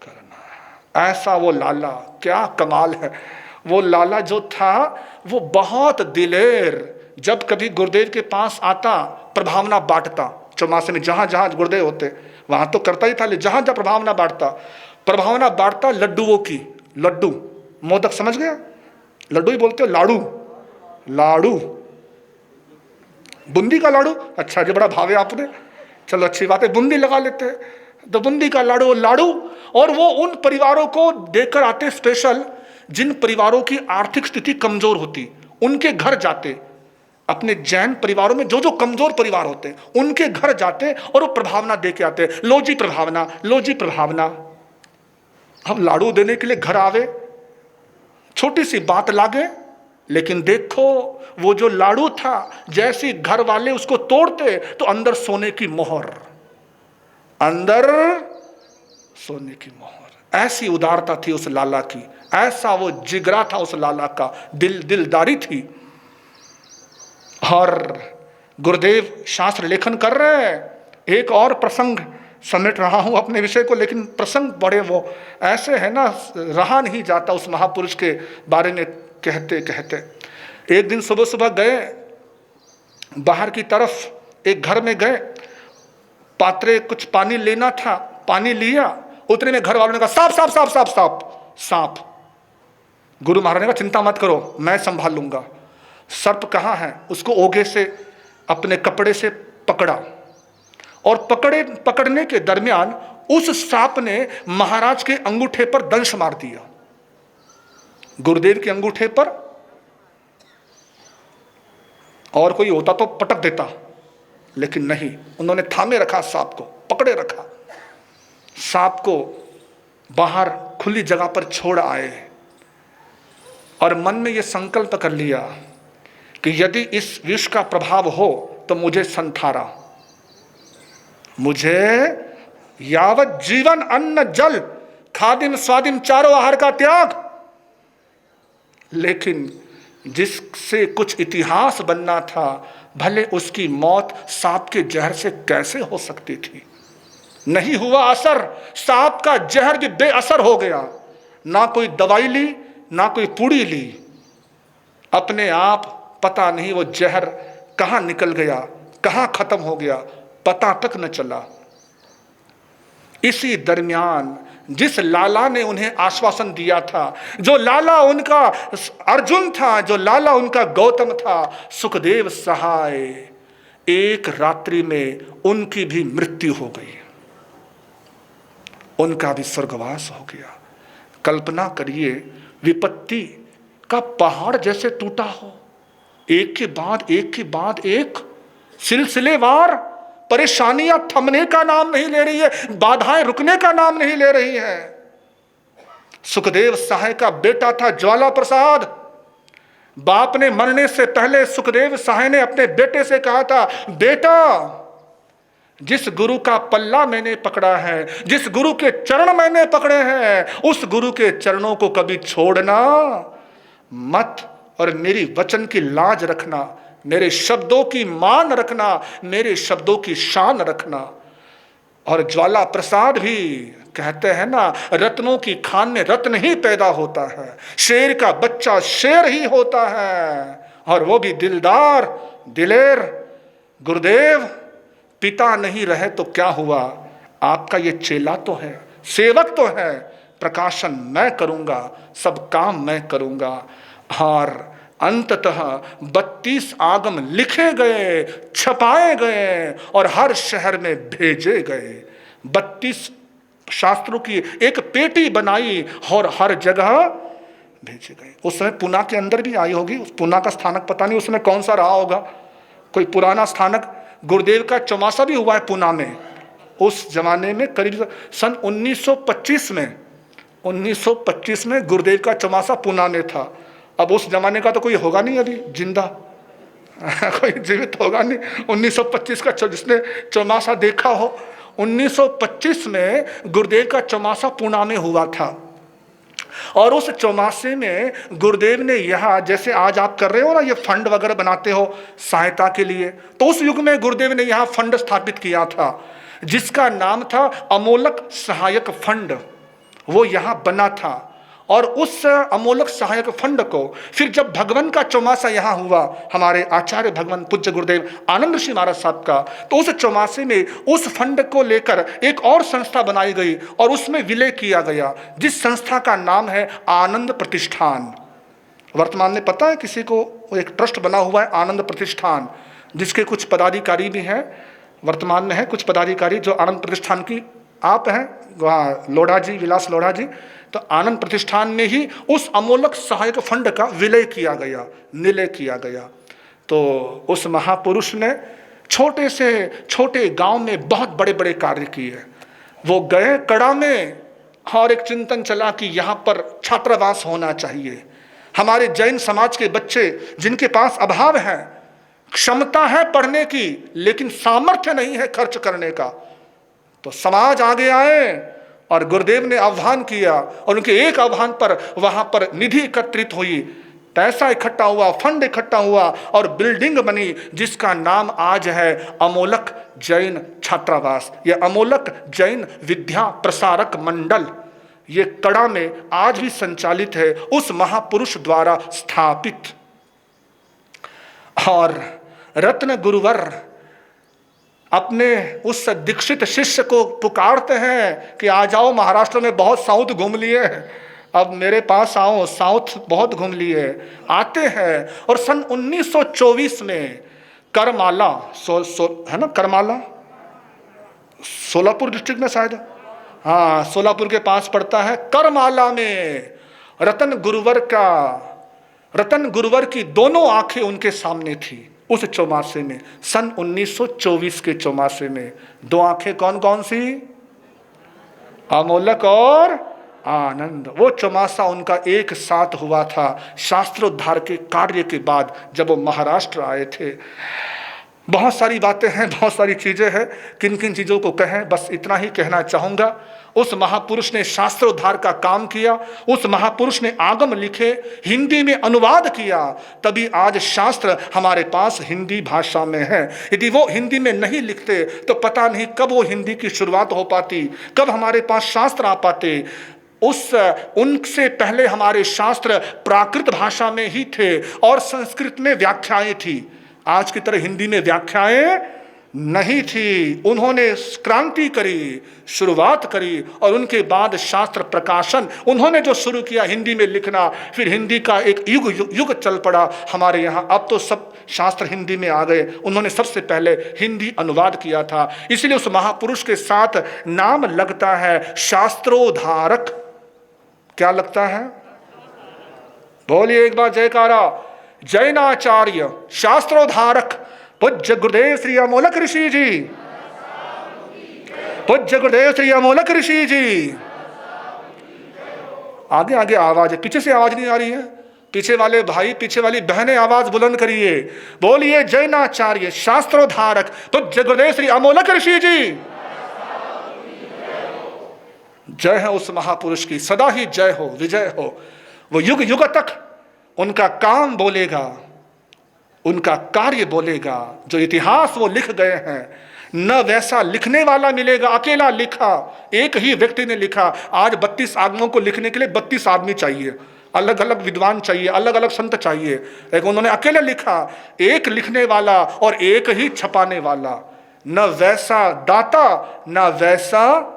करना है। ऐसा वो लाला, क्या कमाल है वो लाला जो था, वो बहुत दिलेर। जब कभी गुरुदेव के पास आता, प्रभावना बांटता, चौमासे में जहां जहां गुरुदेव होते वहां तो करता ही था, लेकिन जहां जहां प्रभावना बांटता लड्डुओं की, लड्डू मोदक समझ गया, लड्डू ही बोलते हो, लाड़ू, लाड़ू, बूंदी का लाड़ू, अच्छा जी बड़ा भावे आपने, चलो अच्छी बात है, बूंदी लगा लेते हैं, तो बूंदी का लाड़ू, लाड़ू। और वो उन परिवारों को देकर आते स्पेशल, जिन परिवारों की आर्थिक स्थिति कमजोर होती, उनके घर जाते, अपने जैन परिवारों में जो जो कमजोर परिवार होते उनके घर जाते और वो प्रभावना दे के आते, लो जी प्रभावना, लो जी प्रभावना। हम लाड़ू देने के लिए घर आवे, छोटी सी बात लागे, लेकिन देखो वो जो लाड़ू था, जैसे घर वाले उसको तोड़ते तो अंदर सोने की मोहर, अंदर सोने की मोहर। ऐसी उदारता थी उस लाला की, ऐसा वो जिगरा था उस लाला का, दिलदारी थी। और गुरुदेव शास्त्र लेखन कर रहे हैं। एक और प्रसंग समेट रहा हूं अपने विषय को, लेकिन प्रसंग बड़े वो ऐसे है ना, रहा नहीं जाता उस महापुरुष के बारे में कहते कहते। एक दिन सुबह सुबह गए बाहर की तरफ, एक घर में गए, पात्रे कुछ पानी लेना था, पानी लिया, उतने में घर वालों ने कहा सांप सांप सांप सांप सांप सांप। गुरु महाराज ने कहा चिंता मत करो, मैं संभाल लूंगा। सर्प कहाँ है? उसको ओगे से अपने कपड़े से पकड़ा, और पकड़ने के दरमियान उस सांप ने महाराज के अंगूठे पर दंश मार दिया, गुरुदेव के अंगूठे पर। और कोई होता तो पटक देता, लेकिन नहीं, उन्होंने थामे रखा सांप को, पकड़े रखा। सांप को बाहर खुली जगह पर छोड़ आए और मन में यह संकल्प कर लिया कि यदि इस विष का प्रभाव हो तो मुझे संथारा, मुझे यावत जीवन अन्न जल खादिम स्वादिम चारों आहार का त्याग। लेकिन जिससे कुछ इतिहास बनना था, भले उसकी मौत सांप के जहर से कैसे हो सकती थी? नहीं हुआ असर, सांप का जहर भी बेअसर हो गया। ना कोई दवाई ली, ना कोई पूड़ी ली, अपने आप पता नहीं वो जहर कहां निकल गया, कहां खत्म हो गया, पता तक न चला। इसी दरमियान जिस लाला ने उन्हें आश्वासन दिया था, जो लाला उनका अर्जुन था, जो लाला उनका गौतम था, सुखदेव सहाय, एक रात्रि में उनकी भी मृत्यु हो गई, उनका भी स्वर्गवास हो गया। कल्पना करिए, विपत्ति का पहाड़ जैसे टूटा हो, एक के बाद एक के बाद एक, सिलसिलेवार परेशानियां थमने का नाम नहीं ले रही है, बाधाएं रुकने का नाम नहीं ले रही है। सुखदेव सहाय का बेटा था ज्वाला प्रसाद। बाप ने मरने से पहले सुखदेव सहाय ने अपने बेटे से कहा था, बेटा जिस गुरु का पल्ला मैंने पकड़ा है, जिस गुरु के चरण मैंने पकड़े हैं, उस गुरु के चरणों को कभी छोड़ना मत, और मेरी वचन की लाज रखना, मेरे शब्दों की मान रखना, मेरे शब्दों की शान रखना। और ज्वाला प्रसाद भी कहते हैं ना, रत्नों की खान में रत्न ही पैदा होता है, शेर का बच्चा शेर ही होता है, और वो भी दिलदार दिलेर। गुरुदेव पिता नहीं रहे तो क्या हुआ, आपका ये चेला तो है, सेवक तो है, प्रकाशन मैं करूंगा, सब काम मैं करूंगा। और अंततः 32 आगम लिखे गए, छपाए गए और हर शहर में भेजे गए। 32 शास्त्रों की एक पेटी बनाई और हर जगह भेजे गए। उस समय पुणे के अंदर भी आई होगी, पुणे का स्थानक पता नहीं उसमें कौन सा रहा होगा, कोई पुराना स्थानक गुरुदेव का चौमासा भी हुआ है पूना में। उस जमाने में करीब सन 1925 में गुरुदेव का चौमासा पूना में था। अब उस जमाने का तो कोई होगा नहीं अभी जिंदा कोई जीवित होगा नहीं 1925 का, जिसने चौमासा देखा हो। 1925 में गुरुदेव का चौमासा पूना में हुआ था और उस चौमासे में गुरुदेव ने यहाँ, जैसे आज आप कर रहे हो ना, ये फंड वगैरह बनाते हो सहायता के लिए, तो उस युग में गुरुदेव ने यहाँ फंड स्थापित किया था जिसका नाम था अमोलक सहायक फंड। वो यहाँ बना था और उस अमोलक सहायक फंड को फिर जब भगवान का चौमासा यहाँ हुआ, हमारे आचार्य भगवान पूज्य गुरुदेव आनंद ऋषि महाराज साहब का, तो उस चौमासे में उस फंड को लेकर एक और संस्था बनाई गई और उसमें विलय किया गया, जिस संस्था का नाम है आनंद प्रतिष्ठान। वर्तमान में पता है किसी को, एक ट्रस्ट बना हुआ है आनंद प्रतिष्ठान, जिसके कुछ पदाधिकारी भी हैं, वर्तमान में है कुछ पदाधिकारी जो आनंद प्रतिष्ठान की आप हैं, वहाँ लोढ़ा जी, विलास लोढ़ा जी। तो आनंद प्रतिष्ठान में ही उस अमोलक सहायक फंड का विलय किया गया, निलय किया गया। तो उस महापुरुष ने छोटे से छोटे गांव में बहुत बड़े बड़े कार्य किए। वो गए कड़ा में और एक चिंतन चला कि यहाँ पर छात्रावास होना चाहिए। हमारे जैन समाज के बच्चे जिनके पास अभाव है, क्षमता है पढ़ने की लेकिन सामर्थ्य नहीं है खर्च करने का, तो समाज आगे आए और गुरुदेव ने आह्वान किया और उनके एक आह्वान पर वहां पर निधि एकत्रित हुई, पैसा इकट्ठा हुआ, फंड इकट्ठा हुआ और बिल्डिंग बनी जिसका नाम आज है अमोलक जैन छात्रावास या अमोलक जैन विद्या प्रसारक मंडल। ये कड़ा में आज भी संचालित है, उस महापुरुष द्वारा स्थापित। और रत्न गुरुवर अपने उस दीक्षित शिष्य को पुकारते हैं कि आ जाओ, महाराष्ट्र में बहुत साउथ घूम लिए, अब मेरे पास आओ, साउथ बहुत घूम लिए। आते हैं और सन 1924 में करमाला है ना, करमाला सोलापुर डिस्ट्रिक्ट में शायद, हाँ सोलापुर के पास पड़ता है, करमाला में रतन गुरुवर की दोनों आंखें उनके सामने थी। उस चौमासे में सन 1924 के चौमासे में दो आंखें कौन कौन सी? अमोलक और आनंद। वो चौमासा उनका एक साथ हुआ था शास्त्रोद्धार के कार्य के बाद जब वो महाराष्ट्र आए थे। बहुत सारी बातें हैं, बहुत सारी चीजें हैं, किन किन चीजों को कहें, बस इतना ही कहना चाहूंगा। उस महापुरुष ने शास्त्रोद्धार का काम किया, उस महापुरुष ने आगम लिखे, हिंदी में अनुवाद किया, तभी आज शास्त्र हमारे पास हिंदी भाषा में है। यदि वो हिंदी में नहीं लिखते तो पता नहीं कब वो हिंदी की शुरुआत हो पाती, कब हमारे पास शास्त्र आ पाते। उनसे पहले हमारे शास्त्र प्राकृत भाषा में ही थे और संस्कृत में व्याख्याएं थी, आज की तरह हिंदी में व्याख्याएं नहीं थी। उन्होंने क्रांति करी, शुरुआत करी और उनके बाद शास्त्र प्रकाशन उन्होंने जो शुरू किया हिंदी में लिखना, फिर हिंदी का एक युग चल पड़ा हमारे यहाँ। अब तो सब शास्त्र हिंदी में आ गए, उन्होंने सबसे पहले हिंदी अनुवाद किया था। इसलिए उस महापुरुष के साथ नाम लगता है शास्त्रोद्धारक। क्या लगता है? बोलिए एक बार जयकारा। जैनाचार्य शास्त्रोद्धारक पूज्य गुरुदेव श्री अमोलक ऋषि जी, पूज्य गुरुदेव श्री अमोलक ऋषि जी। आगे आगे आवाज है, पीछे से आवाज नहीं आ रही है। पीछे वाले भाई, पीछे वाली बहनें आवाज बुलंद करिए, बोलिए जैनाचार्य शास्त्रोद्धारक पूज्य गुरुदेव श्री अमोलक ऋषि जी। जय है उस महापुरुष की, सदा ही जय हो, विजय हो। वो युग युग तक उनका काम बोलेगा, उनका कार्य बोलेगा। जो इतिहास वो लिख गए हैं, न वैसा लिखने वाला मिलेगा। अकेला लिखा, एक ही व्यक्ति ने लिखा। आज 32 आगमों को लिखने के लिए 32 आदमी चाहिए, अलग अलग विद्वान चाहिए, अलग अलग संत चाहिए, लेकिन उन्होंने अकेले लिखा। एक लिखने वाला और एक ही छपाने वाला। न वैसा दाता न वैसा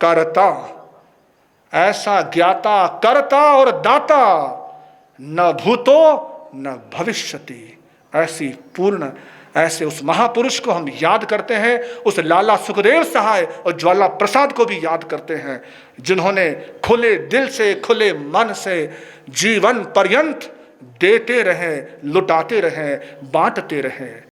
करता, ऐसा ज्ञाता करता और दाता न भूतो न भविष्यति। ऐसी पूर्ण, ऐसे उस महापुरुष को हम याद करते हैं। उस लाला सुखदेव सहाय और ज्वाला प्रसाद को भी याद करते हैं, जिन्होंने खुले दिल से, खुले मन से जीवन पर्यंत देते रहे, लुटाते रहे, बांटते रहे।